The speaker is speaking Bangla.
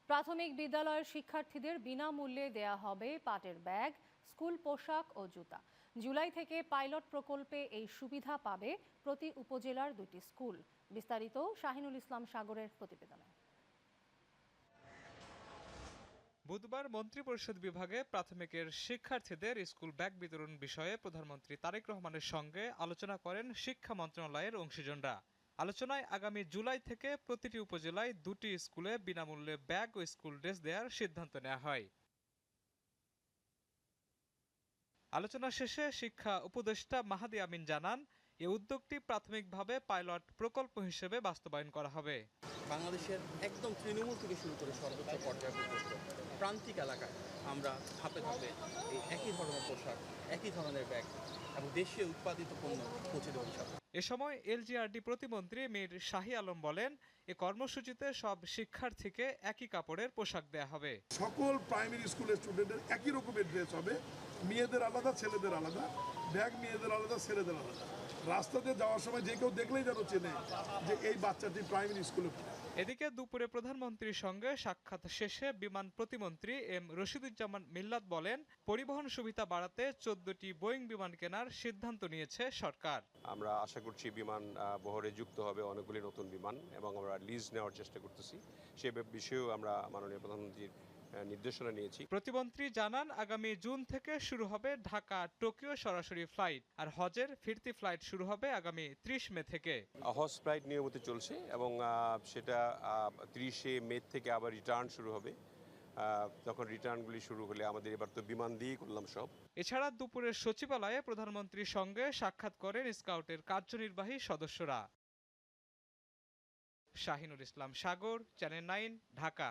প্রাথমিক বিদ্যালয়ের শিক্ষার্থীদের বিনামূল্যে দেয়া হবে পাটের ব্যাগ, স্কুল পোশাক ও জুতা। জুলাই থেকে পাইলট প্রকল্পে এই সুবিধা পাবে প্রতি উপজেলার 2টি স্কুল। বিস্তারিত শাহিনুল ইসলাম সাগরের প্রতিবেদনে। বুধবার মন্ত্রিপরিষদ বিভাগে প্রাথমিকের শিক্ষার্থীদের স্কুল ব্যাগ বিতরণ বিষয়ে প্রধানমন্ত্রী তারেক রহমানের সঙ্গে আলোচনা করেন শিক্ষা মন্ত্রণালয়ের অংশীজনরা। আলোচনায় আগামী জুলাই থেকে প্রতিটি উপজেলায় 2টি স্কুলে বিনামূল্যে ব্যাগ ও স্কুল ড্রেস দেওয়ার সিদ্ধান্ত নেওয়া হয়। আলোচনা শেষে শিক্ষা উপদেষ্টা মাহাদি আমিন জানান, এ উদ্যোগটি প্রাথমিকভাবে পাইলট প্রকল্প হিসেবে বাস্তবায়ন করা হবে। বাংলাদেশের একদম তৃণমূল থেকে শুরু করে সর্বোচ্চ পর্যায় পর্যন্ত প্রান্তিক এলাকায় আমরা ধাপে ধাপে এই একই ধরনের পোশাক, একই ধরনের ব্যাগ এবং দেশীয় উৎপাদিত পণ্য পৌঁছে দেওয়ার হিসাবে। এ সময় এলজিআরডি প্রতিমন্ত্রী মীর শাহী আলম বলেন, এ কর্মসূচিতে সব শিক্ষার্থীকে একই কাপড়ের পোশাক দেয়া হবে। সকল প্রাইমারি স্কুলের স্টুডেন্টের একই রকমের ড্রেস হবে, মেয়েদের আলাদা, ছেলেদের আলাদা, ব্যাগ মেয়েদের আলাদা, ছেলেদের আলাদা। রাস্তাতে যাওয়ার সময় যে কেউ দেখলেই যেন চেনে যে এই বাচ্চাটি প্রাইমারি স্কুলে পড়ে। এদিকে দুপুরে প্রধানমন্ত্রীর সঙ্গে সাক্ষাৎ শেষে বিমান প্রতিমন্ত্রী এম রশিদুজ্জামান মিল্লাত বলেন, পরিবহন সুবিধা বাড়াতে 14টি বোয়িং বিমান কেনার সিদ্ধান্ত নিয়েছে সরকার। আমরা আশা করছি বিমান বহরে যুক্ত হবে অনেকগুলি নতুন বিমান এবং আমরা লিজ নেওয়ার চেষ্টা করতেছি। সে বিষয়েও আমরা মাননীয় প্রধানমন্ত্রীর নির্দেশনা নিয়েছি। প্রতিমন্ত্রী জানান, আগামী জুন থেকে শুরু হবে ঢাকা টোকিও সরাসরি ফ্লাইট, আর হজের ফিরতি ফ্লাইট শুরু হবে আগামী 30 মে থেকে। হজ ফ্লাইট নিয়মিত চলছে এবং সেটা 30 মে থেকে আবার রিটার্ন শুরু হবে। তখন রিটার্নগুলি শুরু হলে আমাদের এবার তো বিমান দিয়েই করলাম সব। এছাড়া দুপুরের সচিবালয়ে প্রধানমন্ত্রীর সঙ্গে সাক্ষাৎ করেন স্কাউটের কার্যনির্বাহী সদস্যরা। শাহিনুল ইসলাম সাগর, চ্যানেল 9, ঢাকা।